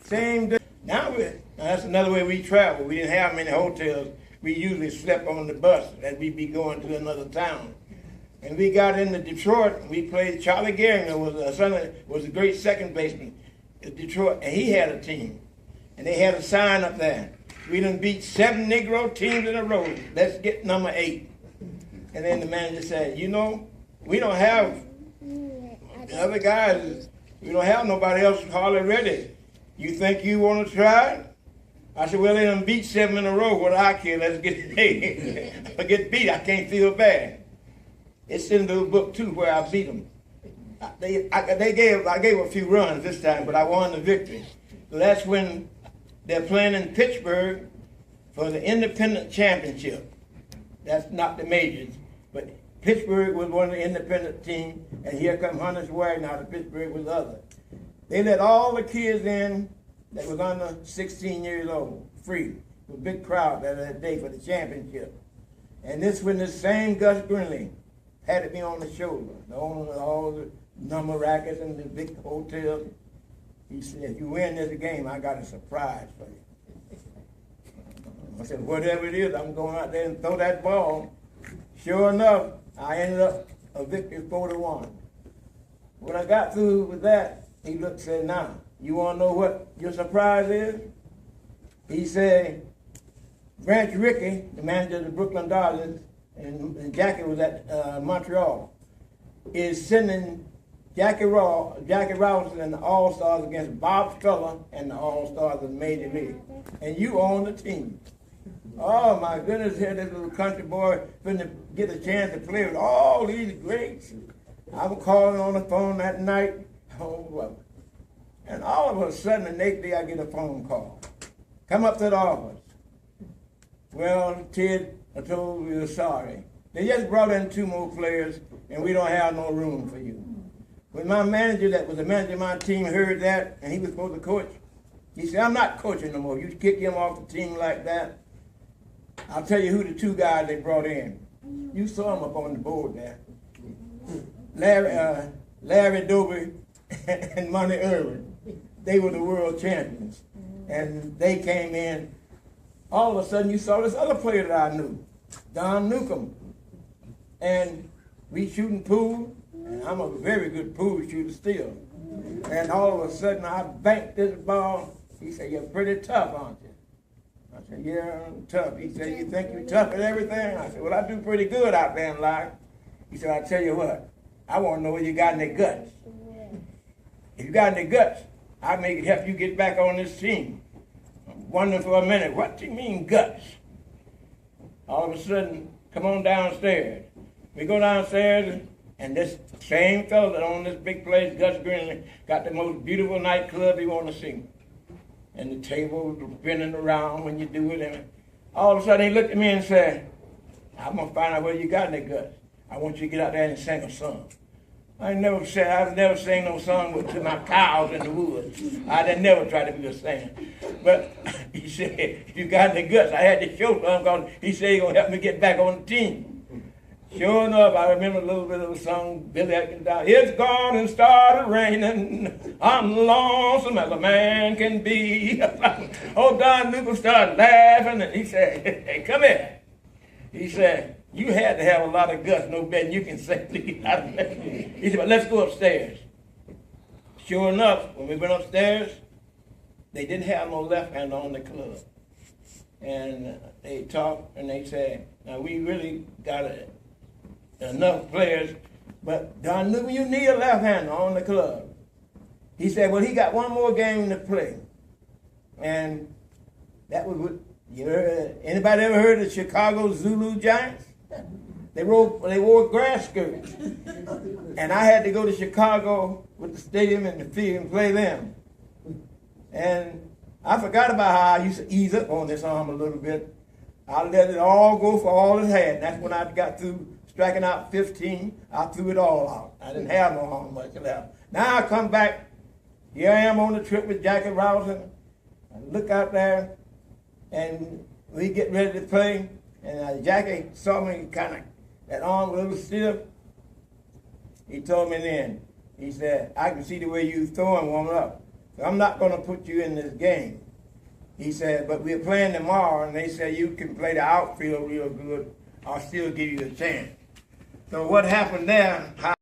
Same day. Now that's another way we travel. We didn't have many hotels. We usually slept on the bus as we be going to another town. And we got into Detroit. And we played. Charlie Gehringer was a great second baseman in Detroit, and he had a team. And they had a sign up there. We done beat 7 Negro teams in a row. Let's get number 8. And then the manager said, you know, we don't have the other guys. We don't have nobody else hardly ready. You think you want to try? I said, well, they done beat 7 in a row. What I care? Let's get if I get beat, I can't feel bad. It's in the book too where I beat them. I gave a few runs this time, but I won the victory. So that's when they're playing in Pittsburgh for the independent championship. That's not the majors, but Pittsburgh was one of the independent teams, and here come Hunter's Wagner out of Pittsburgh was the other. They let all the kids in that was under 16 years old, free. It was a big crowd that day for the championship. And this when the same Gus Greenlee patted me on the shoulder, the owner of all the number rackets and the big hotels. He said, if you win this game, I got a surprise for you. I said, whatever it is, I'm going out there and throw that ball. Sure enough, I ended up a victory 4-1. When I got through with that, he looked and said, now, you want to know what your surprise is? He said, Branch Rickey, the manager of the Brooklyn Dodgers, and Jackie was at Montreal, is sending Jackie Robinson and the All-Stars against Bob Feller and the All-Stars of Major League. And you own the team. Oh, my goodness, here this little country boy finna get a chance to play with all these greats. I was calling on the phone that night. Oh, well. And all of a sudden, the next day, I get a phone call. Come up to the office. Well, Ted, I told you sorry. They just brought in 2 more players, and we don't have no room for you. When my manager, that was the manager of my team, heard that, and he was supposed to coach, he said, I'm not coaching no more. You kick him off the team like that. I'll tell you who the 2 guys they brought in. You saw them up on the board there. Larry Doby and Monty Irvin. They were the world champions. And they came in. All of a sudden, you saw this other player that I knew, Don Newcomb. And we shooting pool, and I'm a very good pool shooter still. And all of a sudden, I banked this ball. He said, you're pretty tough, aren't you? I said, yeah, I'm tough. He said, you think you're tough at everything? I said, well, I do pretty good out there in life. He said, I tell you what, I want to know whether you got any guts. If you got any guts, I may help you get back on this team. I'm wondering for a minute, what do you mean guts? All of a sudden, come on downstairs. We go downstairs, and this same fellow that owned this big place, Gus Greenlee, got the most beautiful nightclub you want to see. And the tables were spinning around when you do it. And all of a sudden, he looked at me and said, I'm going to find out whether you got any guts. I want you to get out there and sing a song. I've never sang no song to my cows in the woods. I never tried to be a singer. But he said, if you got any guts, I had to show some because he said he's going to help me get back on the team. Sure enough, I remember a little bit of the song, Billy Atkins down. It's gone and started raining. I'm lonesome as a man can be. Oh, Don Newcomb started laughing, and he said, hey, come here. He said, you had to have a lot of guts, no betting you can say. He said, well, let's go upstairs. Sure enough, when we went upstairs, they didn't have no left hand on the club. And they talked, and they said, now we really got enough players, but Don Newcomb, you need a left hander on the club. He said, well, he got one more game to play. And that was what, anybody ever heard of the Chicago Zulu Giants? They wore grass skirts. And I had to go to Chicago with the stadium and the field and play them. And I forgot about how I used to ease up on this arm a little bit. I let it all go for all it had. And that's when I got through striking out 15. I threw it all out. I didn't have no arm much left. Now I come back. Here I am on the trip with Jackie Robinson. I look out there, and we get ready to play. And Jackie saw me kind of, that arm was a little stiff. He told me then, he said, I can see the way you throwing warming up. I'm not going to put you in this game. He said, but we're playing tomorrow, and they said you can play the outfield real good. I'll still give you a chance. So what happened there,